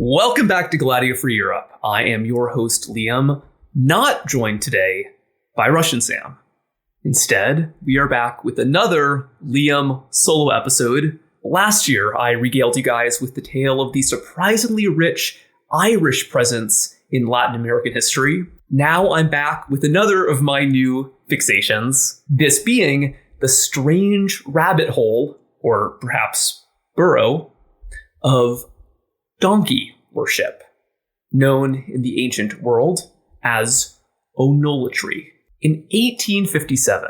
Welcome back to Gladio Free Europe. I am your host, Liam, not joined today by Russian Sam. Instead, we are back with another Liam solo episode. Last year, I regaled you guys with the tale of the surprisingly rich Irish presence in Latin American history. Now I'm back with another of my new fixations, this being the strange rabbit hole, or perhaps burrow, of donkey worship, known in the ancient world as onolatry. In 1857,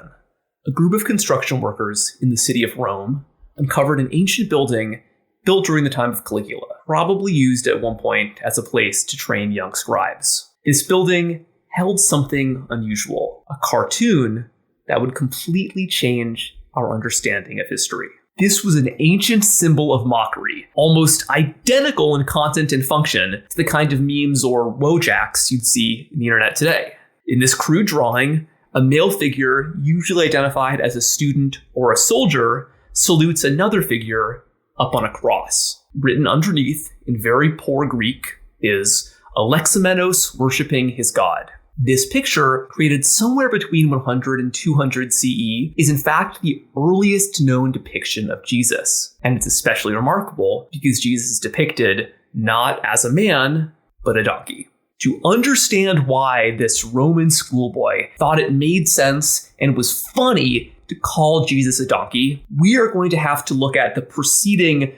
a group of construction workers in the city of Rome uncovered an ancient building built during the time of Caligula, probably used at one point as a place to train young scribes. This building held something unusual, a cartoon that would completely change our understanding of history. This was an ancient symbol of mockery, almost identical in content and function to the kind of memes or wojaks you'd see in the internet today. In this crude drawing, a male figure, usually identified as a student or a soldier, salutes another figure up on a cross. Written underneath, in very poor Greek, is Alexamenos worshiping his god. This picture, created somewhere between 100 and 200 CE, is in fact the earliest known depiction of Jesus. And it's especially remarkable because Jesus is depicted not as a man, but a donkey. To understand why this Roman schoolboy thought it made sense and was funny to call Jesus a donkey, we are going to have to look at the preceding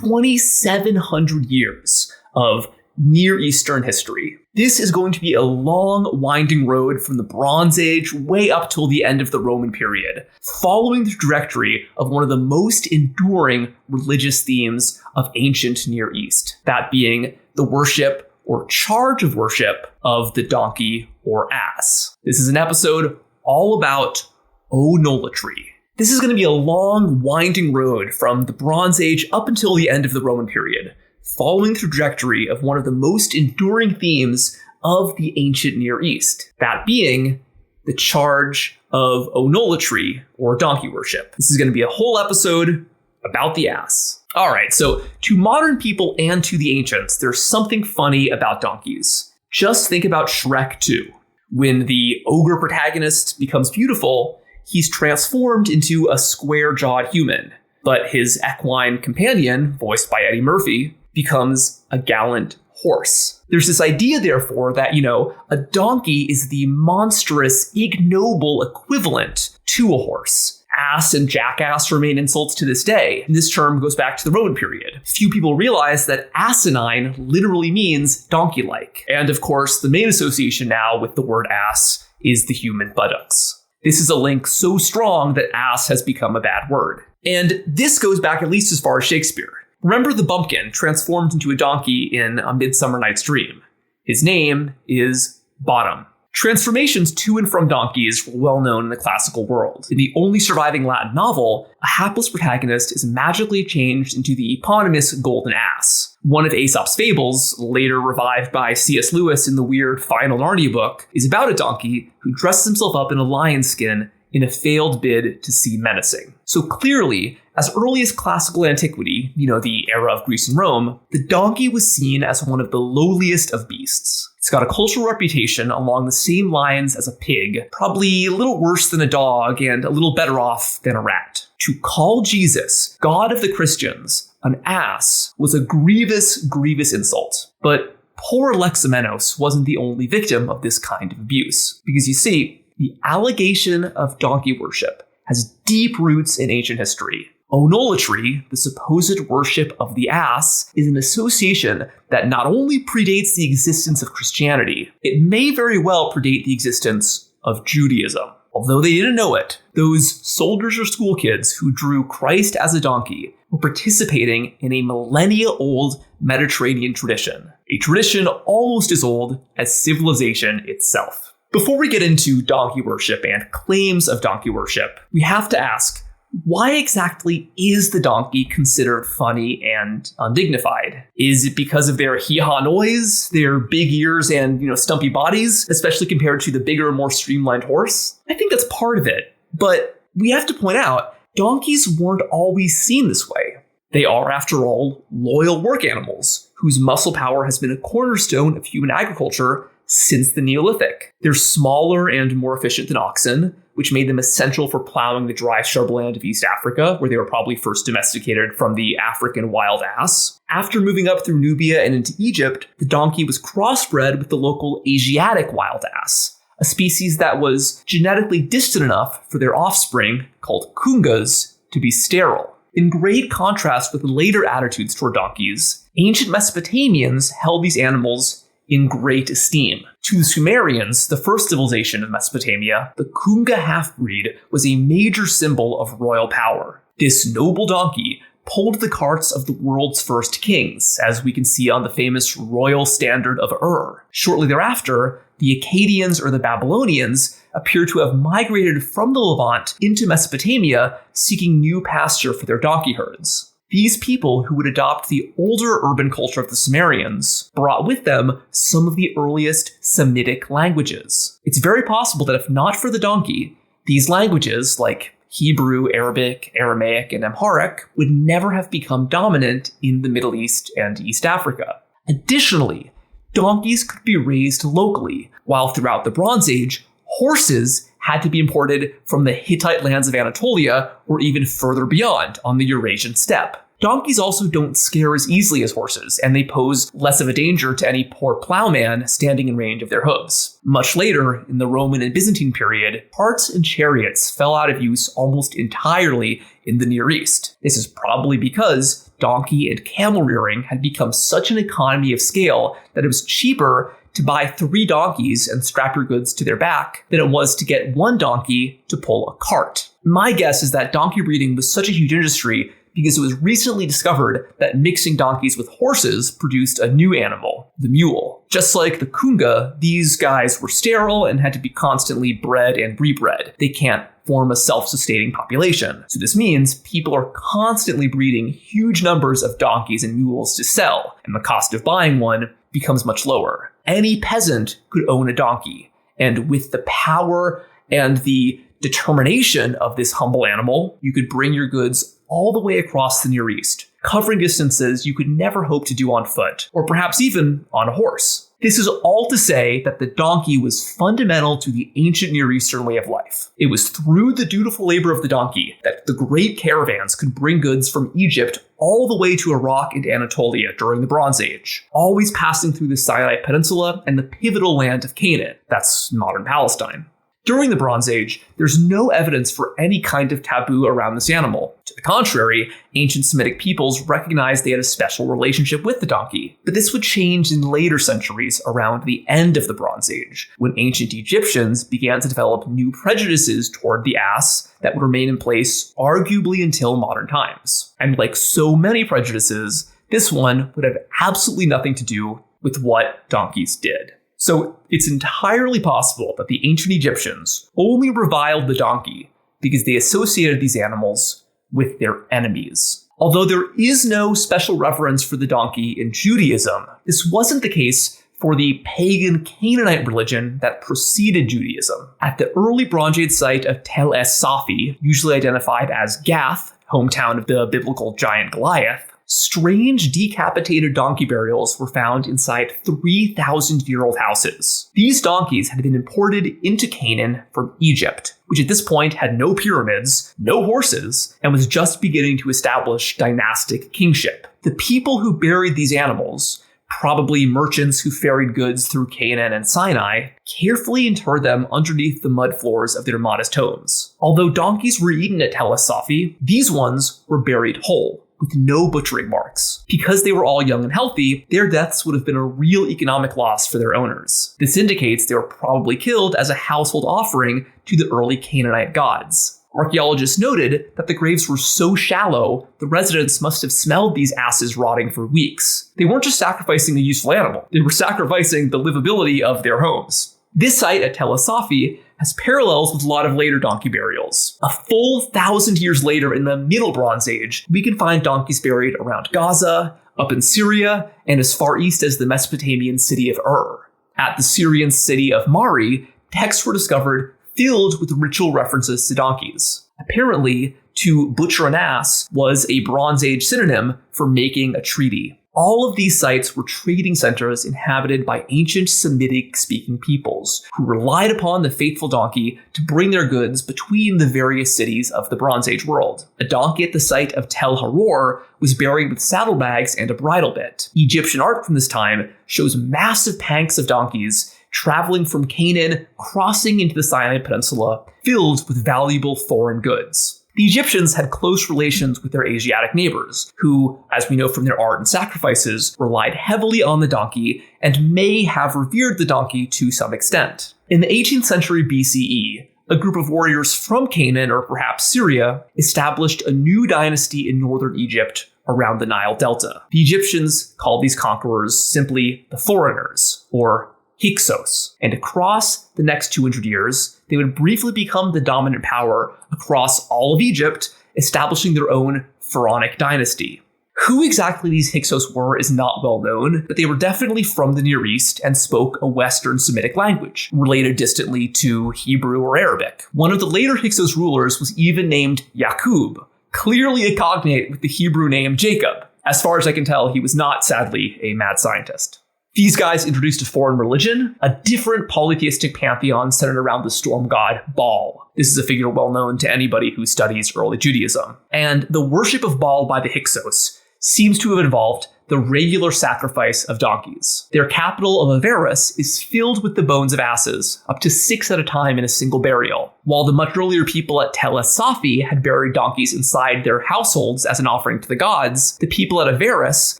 2,700 years of Near Eastern history. This is going to be a long, winding road from the Bronze Age way up till the end of the Roman period, following the trajectory of one of the most enduring religious themes of ancient Near East, that being the worship or charge of worship of the donkey or ass. This is an episode all about onolatry. This is going to be a long, winding road from the Bronze Age up until the end of the Roman period, following the trajectory of one of the most enduring themes of the ancient Near East, that being the charge of onolatry, or donkey worship. This is going to be a whole episode about the ass. All right, so to modern people and to the ancients, there's something funny about donkeys. Just think about Shrek 2. When the ogre protagonist becomes beautiful, he's transformed into a square-jawed human, but his equine companion, voiced by Eddie Murphy, becomes a gallant horse. There's this idea, therefore, that, a donkey is the monstrous, ignoble equivalent to a horse. Ass and jackass remain insults to this day, and this term goes back to the Roman period. Few people realize that asinine literally means donkey-like. And of course, the main association now with the word ass is the human buttocks. This is a link so strong that ass has become a bad word. And this goes back at least as far as Shakespeare. Remember the bumpkin transformed into a donkey in A Midsummer Night's Dream. His name is Bottom. Transformations to and from donkeys were well known in the classical world. In the only surviving Latin novel, a hapless protagonist is magically changed into the eponymous golden ass. One of Aesop's fables, later revived by C.S. Lewis in the weird Final Narnia book, is about a donkey who dresses himself up in a lion's skin in a failed bid to seem menacing. So clearly, as early as classical antiquity, the era of Greece and Rome, the donkey was seen as one of the lowliest of beasts. It's got a cultural reputation along the same lines as a pig, probably a little worse than a dog and a little better off than a rat. To call Jesus, God of the Christians, an ass was a grievous, grievous insult. But poor Alexamenos wasn't the only victim of this kind of abuse. Because you see, the allegation of donkey worship has deep roots in ancient history. Onolatry, the supposed worship of the ass, is an association that not only predates the existence of Christianity, it may very well predate the existence of Judaism. Although they didn't know it, those soldiers or school kids who drew Christ as a donkey were participating in a millennia-old Mediterranean tradition, a tradition almost as old as civilization itself. Before we get into donkey worship and claims of donkey worship, we have to ask, why exactly is the donkey considered funny and undignified? Is it because of their hee-haw noise, their big ears and, stumpy bodies, especially compared to the bigger, more streamlined horse? I think that's part of it. But we have to point out, donkeys weren't always seen this way. They are, after all, loyal work animals whose muscle power has been a cornerstone of human agriculture since the Neolithic. They're smaller and more efficient than oxen, which made them essential for plowing the dry shrubland of East Africa, where they were probably first domesticated from the African wild ass. After moving up through Nubia and into Egypt, the donkey was crossbred with the local Asiatic wild ass, a species that was genetically distant enough for their offspring, called kungas, to be sterile. In great contrast with later attitudes toward donkeys, ancient Mesopotamians held these animals in great esteem. To the Sumerians, the first civilization of Mesopotamia, the Kunga half-breed was a major symbol of royal power. This noble donkey pulled the carts of the world's first kings, as we can see on the famous royal standard of Ur. Shortly thereafter, the Akkadians or the Babylonians appear to have migrated from the Levant into Mesopotamia, seeking new pasture for their donkey herds. These people, who would adopt the older urban culture of the Sumerians, brought with them some of the earliest Semitic languages. It's very possible that if not for the donkey, these languages, like Hebrew, Arabic, Aramaic, and Amharic, would never have become dominant in the Middle East and East Africa. Additionally, donkeys could be raised locally, while throughout the Bronze Age, horses had to be imported from the Hittite lands of Anatolia or even further beyond on the Eurasian steppe. Donkeys also don't scare as easily as horses, and they pose less of a danger to any poor plowman standing in range of their hooves. Much later, in the Roman and Byzantine period, carts and chariots fell out of use almost entirely in the Near East. This is probably because donkey and camel rearing had become such an economy of scale that it was cheaper to buy 3 donkeys and strap your goods to their back than it was to get 1 donkey to pull a cart. My guess is that donkey breeding was such a huge industry because it was recently discovered that mixing donkeys with horses produced a new animal, the mule. Just like the kunga, these guys were sterile and had to be constantly bred and rebred. They can't form a self-sustaining population. So this means people are constantly breeding huge numbers of donkeys and mules to sell, and the cost of buying one becomes much lower. Any peasant could own a donkey, and with the power and the determination of this humble animal, you could bring your goods all the way across the Near East, covering distances you could never hope to do on foot, or perhaps even on a horse. This is all to say that the donkey was fundamental to the ancient Near Eastern way of life. It was through the dutiful labor of the donkey that the great caravans could bring goods from Egypt all the way to Iraq and Anatolia during the Bronze Age, always passing through the Sinai Peninsula and the pivotal land of Canaan. That's modern Palestine. During the Bronze Age, there's no evidence for any kind of taboo around this animal. To the contrary, ancient Semitic peoples recognized they had a special relationship with the donkey. But this would change in later centuries around the end of the Bronze Age, when ancient Egyptians began to develop new prejudices toward the ass that would remain in place arguably until modern times. And like so many prejudices, this one would have absolutely nothing to do with what donkeys did. So it's entirely possible that the ancient Egyptians only reviled the donkey because they associated these animals with their enemies. Although there is no special reverence for the donkey in Judaism, this wasn't the case for the pagan Canaanite religion that preceded Judaism. At the early Bronze Age site of Tel Es Safi, usually identified as Gath, hometown of the biblical giant Goliath, strange decapitated donkey burials were found inside 3,000-year-old houses. These donkeys had been imported into Canaan from Egypt, which at this point had no pyramids, no horses, and was just beginning to establish dynastic kingship. The people who buried these animals, probably merchants who ferried goods through Canaan and Sinai, carefully interred them underneath the mud floors of their modest homes. Although donkeys were eaten at Tel Es Safi, these ones were buried whole, with no butchering marks. Because they were all young and healthy, their deaths would have been a real economic loss for their owners. This indicates they were probably killed as a household offering to the early Canaanite gods. Archaeologists noted that the graves were so shallow, the residents must have smelled these asses rotting for weeks. They weren't just sacrificing a useful animal, they were sacrificing the livability of their homes. This site at Tel Es Safi has parallels with a lot of later donkey burials. A full 1,000 years later in the Middle Bronze Age, we can find donkeys buried around Gaza, up in Syria, and as far east as the Mesopotamian city of Ur. At the Syrian city of Mari, texts were discovered filled with ritual references to donkeys. Apparently, to butcher an ass was a Bronze Age synonym for making a treaty. All of these sites were trading centers inhabited by ancient Semitic-speaking peoples who relied upon the faithful donkey to bring their goods between the various cities of the Bronze Age world. A donkey at the site of Tel Haror was buried with saddlebags and a bridle bit. Egyptian art from this time shows massive packs of donkeys traveling from Canaan, crossing into the Sinai Peninsula, filled with valuable foreign goods. The Egyptians had close relations with their Asiatic neighbors, who, as we know from their art and sacrifices, relied heavily on the donkey and may have revered the donkey to some extent. In the 18th century BCE, a group of warriors from Canaan, or perhaps Syria, established a new dynasty in northern Egypt around the Nile Delta. The Egyptians called these conquerors simply the foreigners, or Hyksos, and across the next 200 years, they would briefly become the dominant power across all of Egypt, establishing their own pharaonic dynasty. Who exactly these Hyksos were is not well known, but they were definitely from the Near East and spoke a Western Semitic language, related distantly to Hebrew or Arabic. One of the later Hyksos rulers was even named Yaqub, clearly a cognate with the Hebrew name Jacob. As far as I can tell, he was not, sadly, a mad scientist. These guys introduced a foreign religion, a different polytheistic pantheon centered around the storm god Baal. This is a figure well known to anybody who studies early Judaism. And the worship of Baal by the Hyksos seems to have involved the regular sacrifice of donkeys. Their capital of Avaris is filled with the bones of asses, up to 6 at a time in a single burial. While the much earlier people at Tel Es-Safi had buried donkeys inside their households as an offering to the gods, the people at Avaris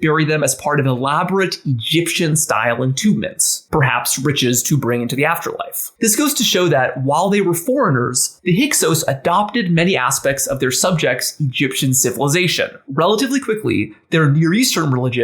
buried them as part of elaborate Egyptian-style entombments, perhaps riches to bring into the afterlife. This goes to show that while they were foreigners, the Hyksos adopted many aspects of their subjects' Egyptian civilization. Relatively quickly, their Near Eastern religion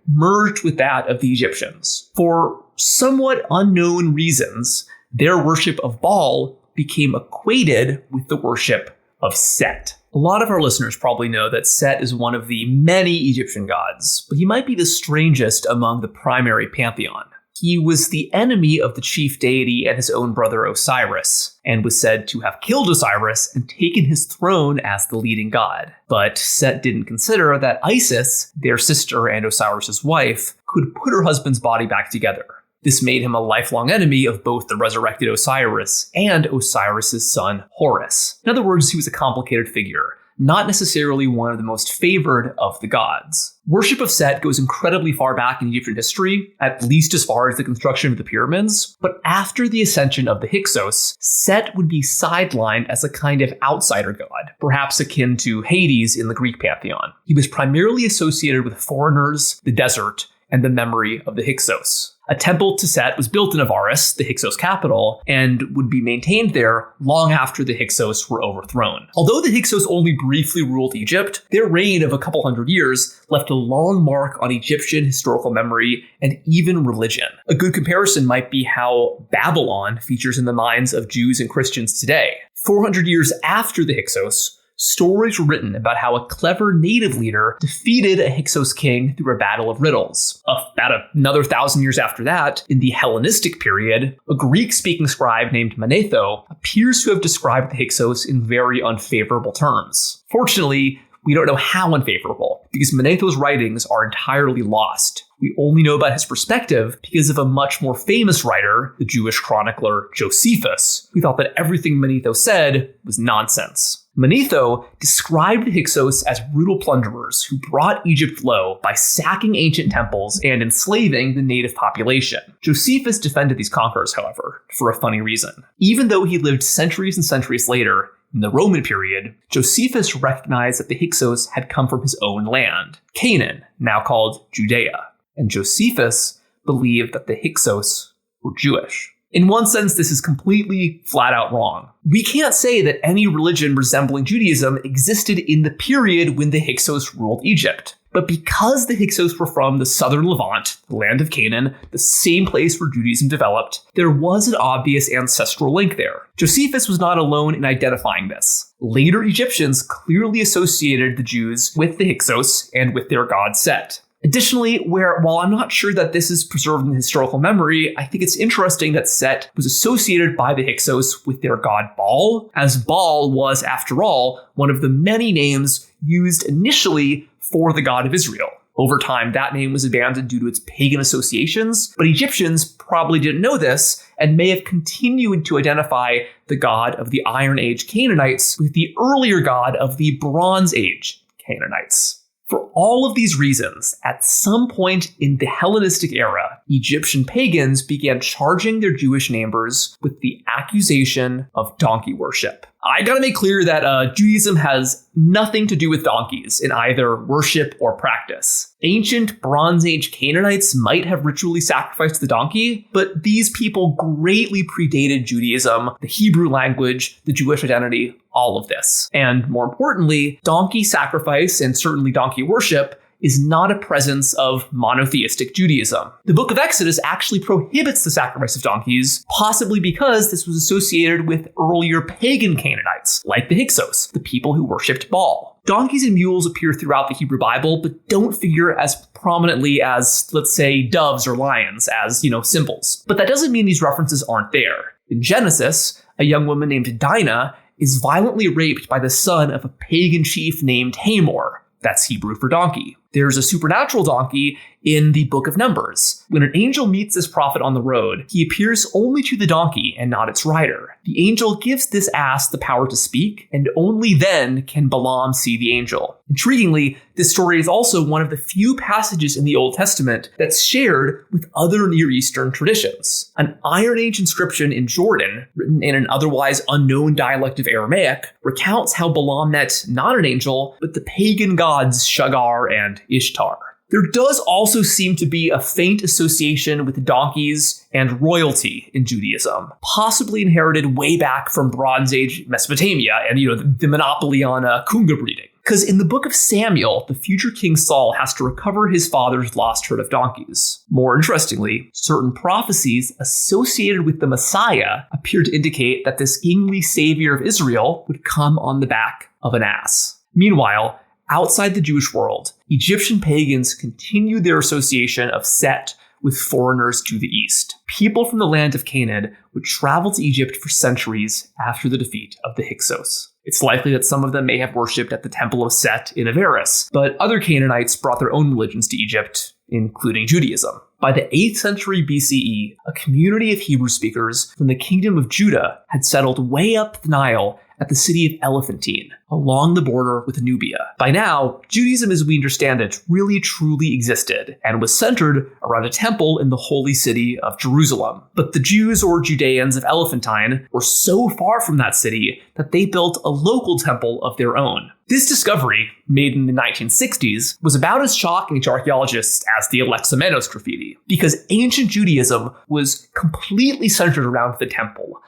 merged with that of the Egyptians. For somewhat unknown reasons, their worship of Baal became equated with the worship of Set. A lot of our listeners probably know that Set is one of the many Egyptian gods, but he might be the strangest among the primary pantheon. He was the enemy of the chief deity and his own brother Osiris, and was said to have killed Osiris and taken his throne as the leading god. But Set didn't consider that Isis, their sister and Osiris's wife, could put her husband's body back together. This made him a lifelong enemy of both the resurrected Osiris and Osiris's son Horus. In other words, he was a complicated figure, not necessarily one of the most favored of the gods. Worship of Set goes incredibly far back in Egyptian history, at least as far as the construction of the pyramids, but after the ascension of the Hyksos, Set would be sidelined as a kind of outsider god, perhaps akin to Hades in the Greek pantheon. He was primarily associated with foreigners, the desert, and the memory of the Hyksos. A temple to Set was built in Avaris, the Hyksos capital, and would be maintained there long after the Hyksos were overthrown. Although the Hyksos only briefly ruled Egypt, their reign of a couple hundred years left a long mark on Egyptian historical memory and even religion. A good comparison might be how Babylon features in the minds of Jews and Christians today. 400 years after the Hyksos, stories were written about how a clever native leader defeated a Hyksos king through a battle of riddles. About another 1,000 years after that, in the Hellenistic period, a Greek-speaking scribe named Manetho appears to have described the Hyksos in very unfavorable terms. Fortunately, we don't know how unfavorable, because Manetho's writings are entirely lost. We only know about his perspective because of a much more famous writer, the Jewish chronicler Josephus, who thought that everything Manetho said was nonsense. Manetho described the Hyksos as brutal plunderers who brought Egypt low by sacking ancient temples and enslaving the native population. Josephus defended these conquerors, however, for a funny reason. Even though he lived centuries and centuries later, in the Roman period, Josephus recognized that the Hyksos had come from his own land, Canaan, now called Judea. And Josephus believed that the Hyksos were Jewish. In one sense, this is completely flat out wrong. We can't say that any religion resembling Judaism existed in the period when the Hyksos ruled Egypt. But because the Hyksos were from the southern Levant, the land of Canaan, the same place where Judaism developed, there was an obvious ancestral link there. Josephus was not alone in identifying this. Later Egyptians clearly associated the Jews with the Hyksos and with their god Set. Additionally, while I'm not sure that this is preserved in historical memory, I think it's interesting that Set was associated by the Hyksos with their god Baal, as Baal was, after all, one of the many names used initially for the God of Israel. Over time, that name was abandoned due to its pagan associations, but Egyptians probably didn't know this and may have continued to identify the god of the Iron Age Canaanites with the earlier god of the Bronze Age Canaanites. For all of these reasons, at some point in the Hellenistic era, Egyptian pagans began charging their Jewish neighbors with the accusation of donkey worship. I gotta make clear that Judaism has nothing to do with donkeys in either worship or practice. Ancient Bronze Age Canaanites might have ritually sacrificed the donkey, but these people greatly predated Judaism, the Hebrew language, the Jewish identity, all of this. And more importantly, donkey sacrifice and certainly donkey worship is not a presence of monotheistic Judaism. The book of Exodus actually prohibits the sacrifice of donkeys, possibly because this was associated with earlier pagan Canaanites, like the Hyksos, the people who worshipped Baal. Donkeys and mules appear throughout the Hebrew Bible, but don't figure as prominently as, let's say, doves or lions as, symbols. But that doesn't mean these references aren't there. In Genesis, a young woman named Dinah is violently raped by the son of a pagan chief named Hamor. That's Hebrew for donkey. There's a supernatural donkey in the book of Numbers. When an angel meets this prophet on the road, he appears only to the donkey and not its rider. The angel gives this ass the power to speak, and only then can Balaam see the angel. Intriguingly, this story is also one of the few passages in the Old Testament that's shared with other Near Eastern traditions. An Iron Age inscription in Jordan, written in an otherwise unknown dialect of Aramaic, recounts how Balaam met not an angel, but the pagan gods Shagar and Ishtar. There does also seem to be a faint association with donkeys and royalty in Judaism, possibly inherited way back from Bronze Age Mesopotamia and, the monopoly on kunga breeding. Because in the book of Samuel, the future King Saul has to recover his father's lost herd of donkeys. More interestingly, certain prophecies associated with the Messiah appear to indicate that this kingly savior of Israel would come on the back of an ass. Meanwhile, outside the Jewish world, Egyptian pagans continued their association of Set with foreigners to the east. People from the land of Canaan would travel to Egypt for centuries after the defeat of the Hyksos. It's likely that some of them may have worshipped at the temple of Set in Avaris, but other Canaanites brought their own religions to Egypt, including Judaism. By the 8th century BCE, a community of Hebrew speakers from the kingdom of Judah had settled way up the Nile at the city of Levantine, along the border with Nubia. By now, Judaism as we understand it really truly existed and was centered around a temple in the holy city of Jerusalem. But the Jews or Judeans of Levantine were so far from that city that they built a local temple of their own. This discovery, made in the 1960s, was about as shocking to archaeologists as the Alexamenos graffiti, because ancient Judaism was completely centered around the temple,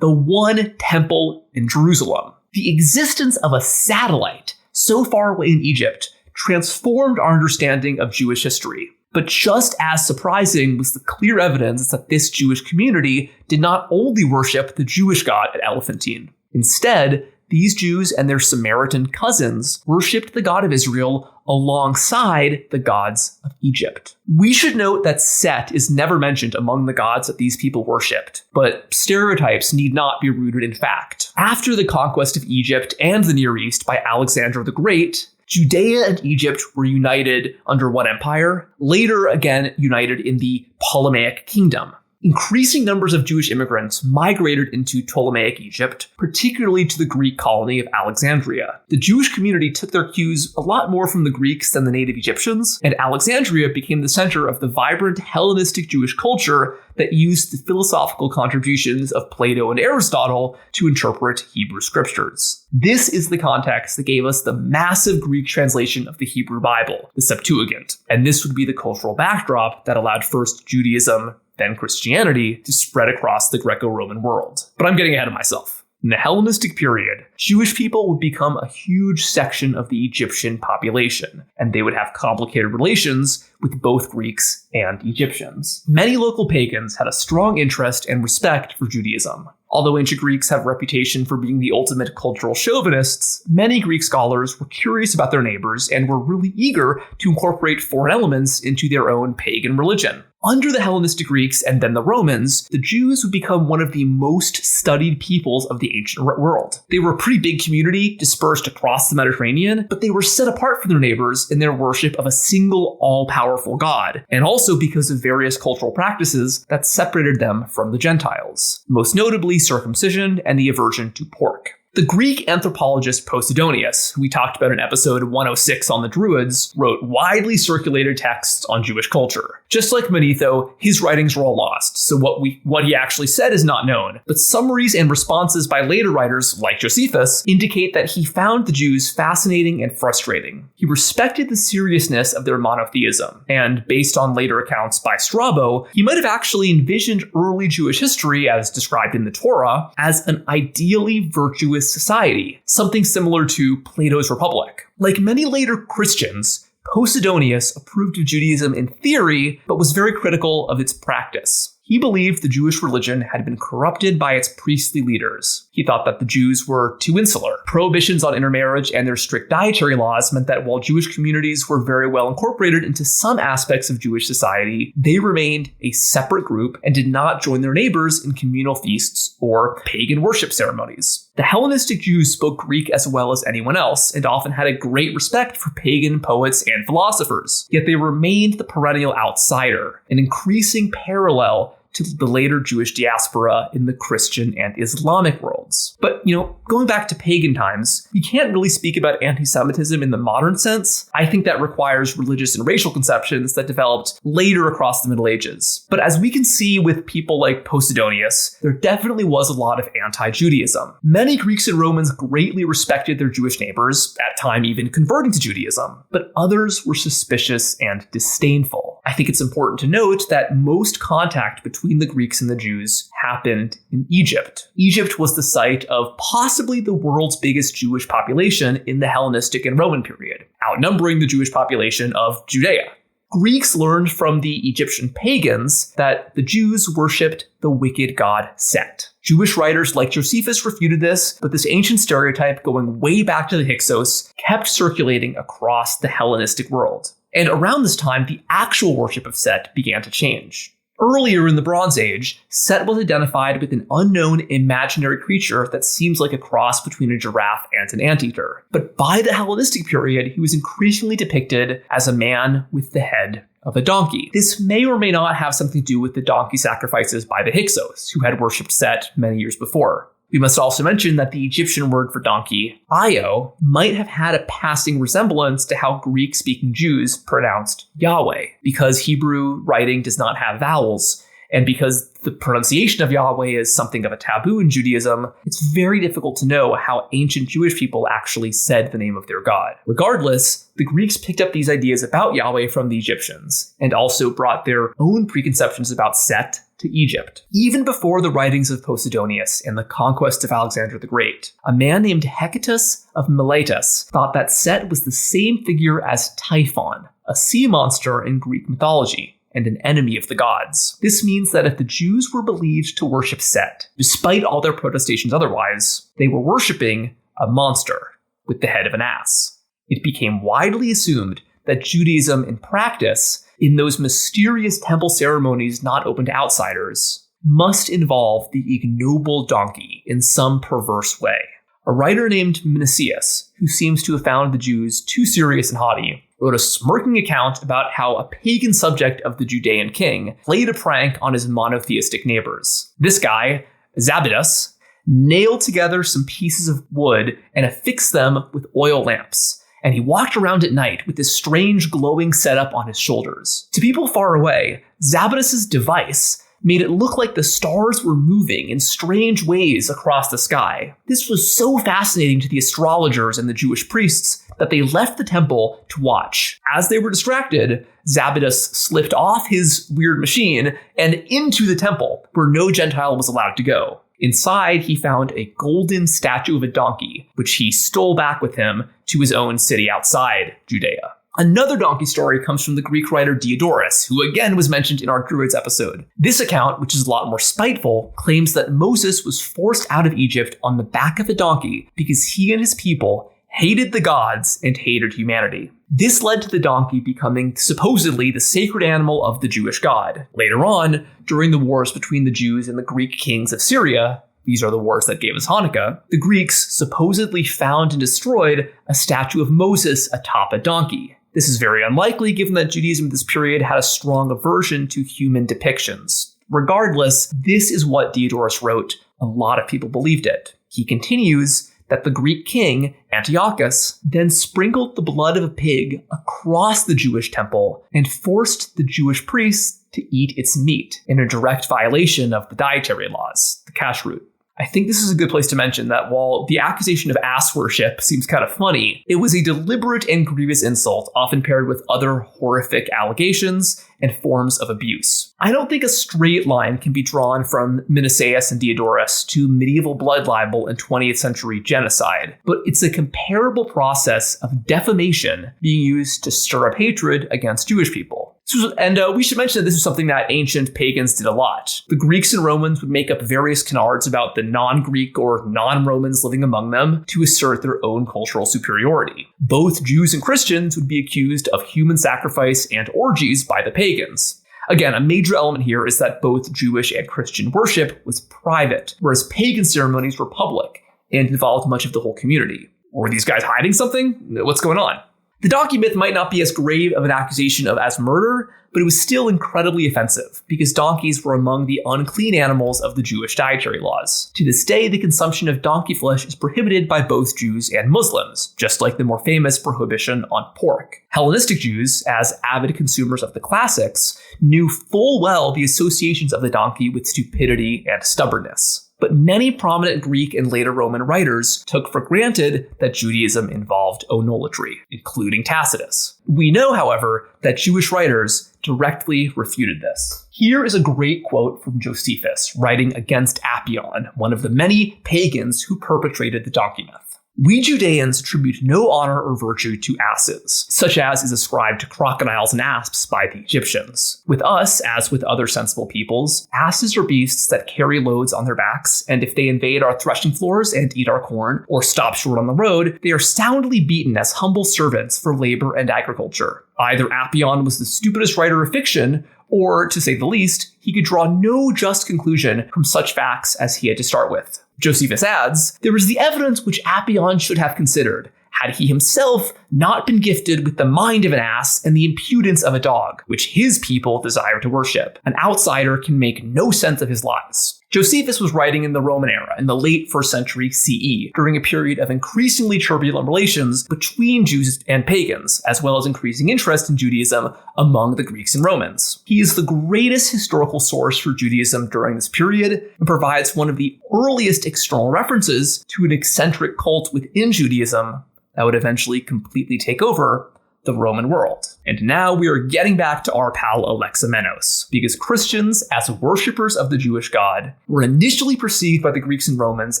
the one temple in Jerusalem. The existence of a satellite so far away in Egypt transformed our understanding of Jewish history. But just as surprising was the clear evidence that this Jewish community did not only worship the Jewish god at Levantine. Instead, these Jews and their Samaritan cousins worshipped the God of Israel alongside the gods of Egypt. We should note that Set is never mentioned among the gods that these people worshipped, but stereotypes need not be rooted in fact. After the conquest of Egypt and the Near East by Alexander the Great, Judea and Egypt were united under one empire, later again united in the Ptolemaic kingdom. Increasing numbers of Jewish immigrants migrated into Ptolemaic Egypt, particularly to the Greek colony of Alexandria. The Jewish community took their cues a lot more from the Greeks than the native Egyptians, and Alexandria became the center of the vibrant Hellenistic Jewish culture that used the philosophical contributions of Plato and Aristotle to interpret Hebrew scriptures. This is the context that gave us the massive Greek translation of the Hebrew Bible, the Septuagint, and this would be the cultural backdrop that allowed first Judaism, then Christianity, to spread across the Greco-Roman world. But I'm getting ahead of myself. In the Hellenistic period, Jewish people would become a huge section of the Egyptian population, and they would have complicated relations with both Greeks and Egyptians. Many local pagans had a strong interest and respect for Judaism. Although ancient Greeks have a reputation for being the ultimate cultural chauvinists, many Greek scholars were curious about their neighbors and were really eager to incorporate foreign elements into their own pagan religion. Under the Hellenistic Greeks and then the Romans, the Jews would become one of the most studied peoples of the ancient world. They were a pretty big community dispersed across the Mediterranean, but they were set apart from their neighbors in their worship of a single all-powerful God, and also because of various cultural practices that separated them from the Gentiles, most notably circumcision and the aversion to pork. The Greek anthropologist Posidonius, who we talked about in episode 106 on the Druids, wrote widely circulated texts on Jewish culture. Just like Manetho, his writings were all lost, so what he actually said is not known. But summaries and responses by later writers, like Josephus, indicate that he found the Jews fascinating and frustrating. He respected the seriousness of their monotheism, and based on later accounts by Strabo, he might have actually envisioned early Jewish history, as described in the Torah, as an ideally virtuous society, something similar to Plato's Republic. Like many later Christians, Posidonius approved of Judaism in theory, but was very critical of its practice. He believed the Jewish religion had been corrupted by its priestly leaders. He thought that the Jews were too insular. Prohibitions on intermarriage and their strict dietary laws meant that while Jewish communities were very well incorporated into some aspects of Jewish society, they remained a separate group and did not join their neighbors in communal feasts or pagan worship ceremonies. The Hellenistic Jews spoke Greek as well as anyone else, and often had a great respect for pagan poets and philosophers. Yet they remained the perennial outsider, an increasing parallel to the later Jewish diaspora in the Christian and Islamic worlds. But, going back to pagan times, we can't really speak about anti-Semitism in the modern sense. I think that requires religious and racial conceptions that developed later across the Middle Ages. But as we can see with people like Posidonius, there definitely was a lot of anti-Judaism. Many Greeks and Romans greatly respected their Jewish neighbors, at time even converting to Judaism, but others were suspicious and disdainful. I think it's important to note that most contact between the Greeks and the Jews happened in Egypt. Egypt was the site of possibly the world's biggest Jewish population in the Hellenistic and Roman period, outnumbering the Jewish population of Judea. Greeks learned from the Egyptian pagans that the Jews worshipped the wicked god Set. Jewish writers like Josephus refuted this, but this ancient stereotype, going way back to the Hyksos, kept circulating across the Hellenistic world. And around this time, the actual worship of Set began to change. Earlier in the Bronze Age, Set was identified with an unknown imaginary creature that seems like a cross between a giraffe and an anteater. But by the Hellenistic period, he was increasingly depicted as a man with the head of a donkey. This may or may not have something to do with the donkey sacrifices by the Hyksos, who had worshipped Set many years before. We must also mention that the Egyptian word for donkey, Io, might have had a passing resemblance to how Greek-speaking Jews pronounced Yahweh, because Hebrew writing does not have vowels, and because the pronunciation of Yahweh is something of a taboo in Judaism, it's very difficult to know how ancient Jewish people actually said the name of their god. Regardless, the Greeks picked up these ideas about Yahweh from the Egyptians, and also brought their own preconceptions about Set to Egypt. Even before the writings of Posidonius and the conquest of Alexander the Great, a man named Hecatus of Miletus thought that Set was the same figure as Typhon, a sea monster in Greek mythology, and an enemy of the gods. This means that if the Jews were believed to worship Set, despite all their protestations otherwise, they were worshipping a monster with the head of an ass. It became widely assumed that Judaism in practice, in those mysterious temple ceremonies not open to outsiders, must involve the ignoble donkey in some perverse way. A writer named Menicius, who seems to have found the Jews too serious and haughty, wrote a smirking account about how a pagan subject of the Judean king played a prank on his monotheistic neighbors. This guy, Zabidas, nailed together some pieces of wood and affixed them with oil lamps, and he walked around at night with this strange glowing setup on his shoulders. To people far away, Zabidus's device made it look like the stars were moving in strange ways across the sky. This was so fascinating to the astrologers and the Jewish priests that they left the temple to watch. As they were distracted, Zabidus slipped off his weird machine and into the temple, where no Gentile was allowed to go. Inside, he found a golden statue of a donkey, which he stole back with him to his own city outside Judea. Another donkey story comes from the Greek writer Diodorus, who again was mentioned in our Druids episode. This account, which is a lot more spiteful, claims that Moses was forced out of Egypt on the back of a donkey because he and his people hated the gods and hated humanity. This led to the donkey becoming supposedly the sacred animal of the Jewish god. Later on, during the wars between the Jews and the Greek kings of Syria, these are the wars that gave us Hanukkah, the Greeks supposedly found and destroyed a statue of Moses atop a donkey. This is very unlikely given that Judaism at this period had a strong aversion to human depictions. Regardless, this is what Diodorus wrote. A lot of people believed it. He continues that the Greek king, Antiochus, then sprinkled the blood of a pig across the Jewish temple and forced the Jewish priests to eat its meat in a direct violation of the dietary laws, the kashrut. I think this is a good place to mention that while the accusation of ass worship seems kind of funny, it was a deliberate and grievous insult, often paired with other horrific allegations and forms of abuse. I don't think a straight line can be drawn from Menicius and Diodorus to medieval blood libel and 20th century genocide, but it's a comparable process of defamation being used to stir up hatred against Jewish people. And we should mention that this is something that ancient pagans did a lot. The Greeks and Romans would make up various canards about the non-Greek or non-Romans living among them to assert their own cultural superiority. Both Jews and Christians would be accused of human sacrifice and orgies by the pagans. Again, a major element here is that both Jewish and Christian worship was private, whereas pagan ceremonies were public and involved much of the whole community. Were these guys hiding something? What's going on? The donkey myth might not be as grave of an accusation as murder, but it was still incredibly offensive because donkeys were among the unclean animals of the Jewish dietary laws. To this day, the consumption of donkey flesh is prohibited by both Jews and Muslims, just like the more famous prohibition on pork. Hellenistic Jews, as avid consumers of the classics, knew full well the associations of the donkey with stupidity and stubbornness. But many prominent Greek and later Roman writers took for granted that Judaism involved onolatry, including Tacitus. We know, however, that Jewish writers directly refuted this. Here is a great quote from Josephus, writing against Apion, one of the many pagans who perpetrated the donkey myth. We Judeans attribute no honor or virtue to asses, such as is ascribed to crocodiles and asps by the Egyptians. With us, as with other sensible peoples, asses are beasts that carry loads on their backs, and if they invade our threshing floors and eat our corn, or stop short on the road, they are soundly beaten as humble servants for labor and agriculture. Either Apion was the stupidest writer of fiction, or, to say the least, he could draw no just conclusion from such facts as he had to start with. Josephus adds, there is the evidence which Apion should have considered, had he himself not been gifted with the mind of an ass and the impudence of a dog, which his people desire to worship. An outsider can make no sense of his lies. Josephus was writing in the Roman era, in the late 1st century CE, during a period of increasingly turbulent relations between Jews and pagans, as well as increasing interest in Judaism among the Greeks and Romans. He is the greatest historical source for Judaism during this period and provides one of the earliest external references to an eccentric cult within Judaism that would eventually completely take over the Roman world. And now we are getting back to our pal Alexamenos, because Christians, as worshippers of the Jewish God, were initially perceived by the Greeks and Romans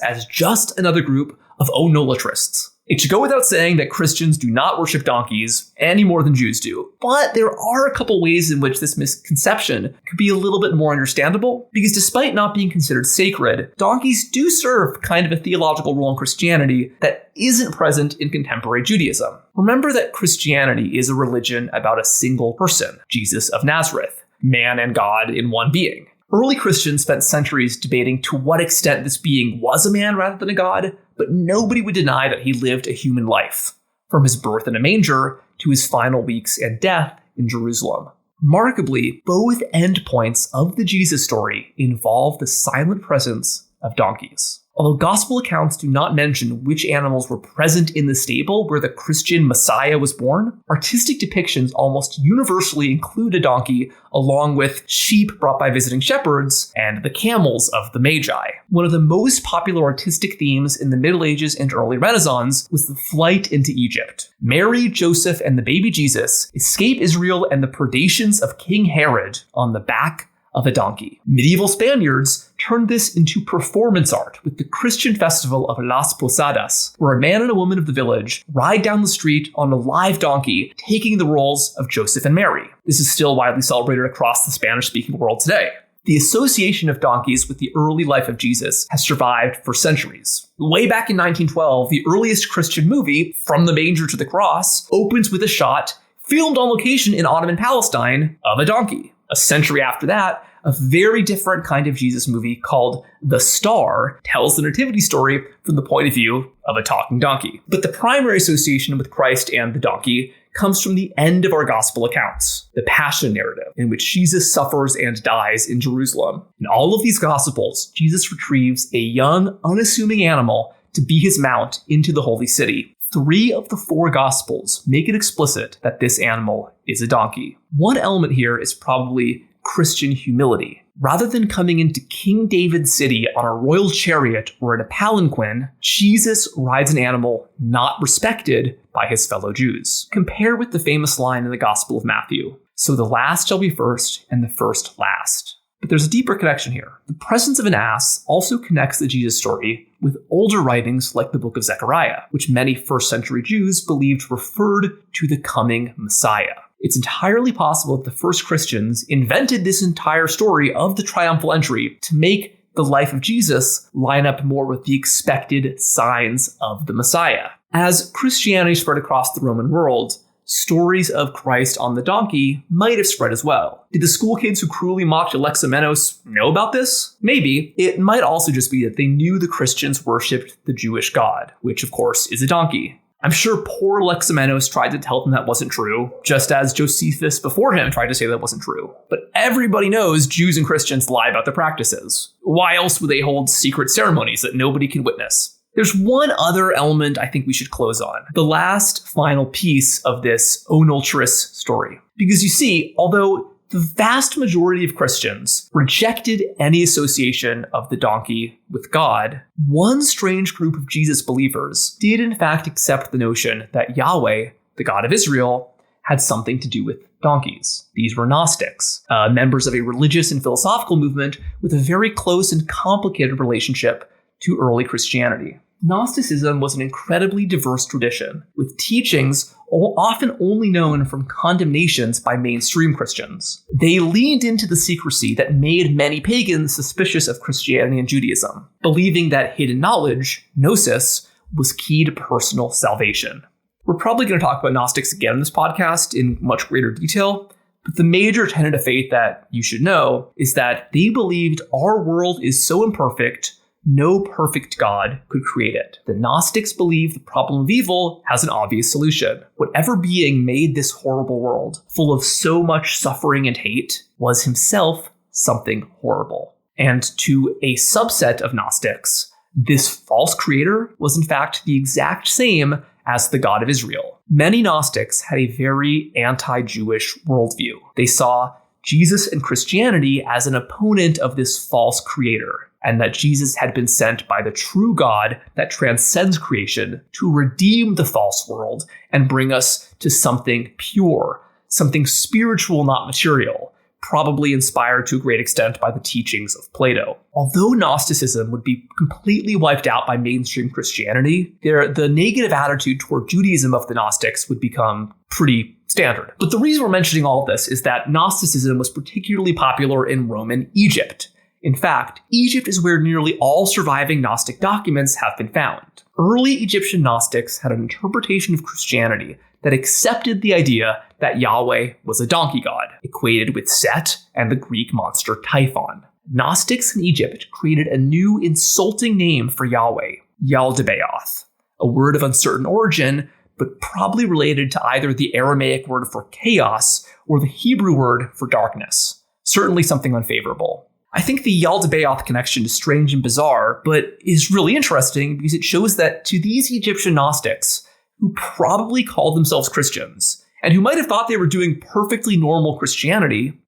as just another group of onolatrists. It should go without saying that Christians do not worship donkeys any more than Jews do, but there are a couple ways in which this misconception could be a little bit more understandable, because despite not being considered sacred, donkeys do serve kind of a theological role in Christianity that isn't present in contemporary Judaism. Remember that Christianity is a religion about a single person, Jesus of Nazareth, man and God in one being. Early Christians spent centuries debating to what extent this being was a man rather than a god, but nobody would deny that he lived a human life, from his birth in a manger to his final weeks and death in Jerusalem. Remarkably, both endpoints of the Jesus story involve the silent presence of donkeys. Although gospel accounts do not mention which animals were present in the stable where the Christian Messiah was born, artistic depictions almost universally include a donkey along with sheep brought by visiting shepherds and the camels of the Magi. One of the most popular artistic themes in the Middle Ages and early Renaissance was the flight into Egypt. Mary, Joseph, and the baby Jesus escape Israel and the predations of King Herod on the back of a donkey. Medieval Spaniards turned this into performance art with the Christian festival of Las Posadas, where a man and a woman of the village ride down the street on a live donkey, taking the roles of Joseph and Mary. This is still widely celebrated across the Spanish-speaking world today. The association of donkeys with the early life of Jesus has survived for centuries. Way back in 1912, the earliest Christian movie, From the Manger to the Cross, opens with a shot filmed on location in Ottoman Palestine of a donkey. A century after that, a very different kind of Jesus movie called The Star tells the nativity story from the point of view of a talking donkey. But the primary association with Christ and the donkey comes from the end of our gospel accounts, the Passion narrative, in which Jesus suffers and dies in Jerusalem. In all of these gospels, Jesus retrieves a young, unassuming animal to be his mount into the holy city. 3 of the 4 gospels make it explicit that this animal is a donkey. One element here is probably Christian humility. Rather than coming into King David's city on a royal chariot or in a palanquin, Jesus rides an animal not respected by his fellow Jews. Compare with the famous line in the Gospel of Matthew, "So the last shall be first, and the first last." But there's a deeper connection here. The presence of an ass also connects the Jesus story with older writings like the Book of Zechariah, which many first century Jews believed referred to the coming Messiah. It's entirely possible that the first Christians invented this entire story of the triumphal entry to make the life of Jesus line up more with the expected signs of the Messiah. As Christianity spread across the Roman world, stories of Christ on the donkey might have spread as well. Did the school kids who cruelly mocked Alexamenos know about this? Maybe. It might also just be that they knew the Christians worshipped the Jewish god, which of course is a donkey. I'm sure poor Alexamenos tried to tell them that wasn't true, just as Josephus before him tried to say that wasn't true. But everybody knows Jews and Christians lie about their practices. Why else would they hold secret ceremonies that nobody can witness? There's one other element I think we should close on. The last final piece of this onolatry story. Because you see, although the vast majority of Christians rejected any association of the donkey with God, one strange group of Jesus believers did in fact accept the notion that Yahweh, the God of Israel, had something to do with donkeys. These were Gnostics, members of a religious and philosophical movement with a very close and complicated relationship to early Christianity. Gnosticism was an incredibly diverse tradition, with teachings often only known from condemnations by mainstream Christians. They leaned into the secrecy that made many pagans suspicious of Christianity and Judaism, believing that hidden knowledge, gnosis, was key to personal salvation. We're probably going to talk about Gnostics again in this podcast in much greater detail, but the major tenet of faith that you should know is that they believed our world is so imperfect, no perfect God could create it. The Gnostics believe the problem of evil has an obvious solution. Whatever being made this horrible world, full of so much suffering and hate, was himself something horrible. And to a subset of Gnostics, this false creator was in fact the exact same as the God of Israel. Many Gnostics had a very anti-Jewish worldview. They saw Jesus and Christianity as an opponent of this false creator, and that Jesus had been sent by the true God that transcends creation to redeem the false world and bring us to something pure, something spiritual, not material, probably inspired to a great extent by the teachings of Plato. Although Gnosticism would be completely wiped out by mainstream Christianity, the negative attitude toward Judaism of the Gnostics would become pretty standard. But the reason we're mentioning all of this is that Gnosticism was particularly popular in Roman Egypt. In fact, Egypt is where nearly all surviving Gnostic documents have been found. Early Egyptian Gnostics had an interpretation of Christianity that accepted the idea that Yahweh was a donkey god, equated with Set and the Greek monster Typhon. Gnostics in Egypt created a new insulting name for Yahweh, Yaldabaoth, a word of uncertain origin, but probably related to either the Aramaic word for chaos or the Hebrew word for darkness. Certainly something unfavorable. I think the Yaldabaoth connection is strange and bizarre, but is really interesting because it shows that to these Egyptian Gnostics, who probably called themselves Christians, and who might have thought they were doing perfectly normal Christianity,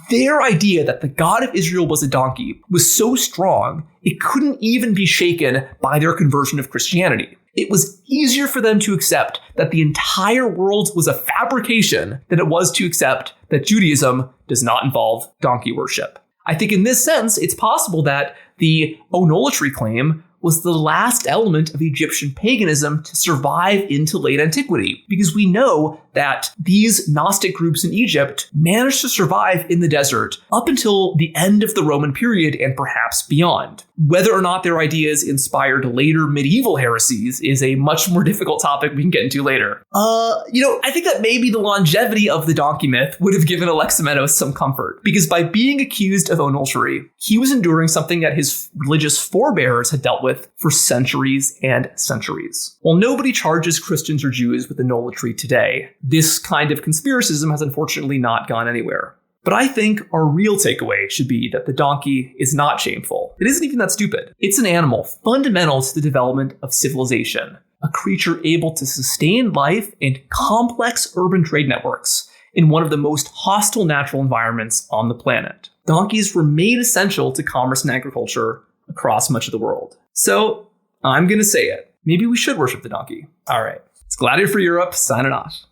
their idea that the God of Israel was a donkey was so strong, it couldn't even be shaken by their conversion of Christianity. It was easier for them to accept that the entire world was a fabrication than it was to accept that Judaism does not involve donkey worship. I think in this sense, it's possible that the onolatry claim was the last element of Egyptian paganism to survive into late antiquity, because we know that these Gnostic groups in Egypt managed to survive in the desert up until the end of the Roman period and perhaps beyond. Whether or not their ideas inspired later medieval heresies is a much more difficult topic we can get into later. I think that maybe the longevity of the donkey myth would have given Alexamenos some comfort, because by being accused of onolatry, he was enduring something that his religious forebears had dealt with for centuries and centuries. While nobody charges Christians or Jews with onolatry today, this kind of conspiracism has unfortunately not gone anywhere. But I think our real takeaway should be that the donkey is not shameful. It isn't even that stupid. It's an animal fundamental to the development of civilization, a creature able to sustain life in complex urban trade networks in one of the most hostile natural environments on the planet. Donkeys were made essential to commerce and agriculture across much of the world. So I'm going to say it. Maybe we should worship the donkey. All right. It's Gladio Free Europe signing off.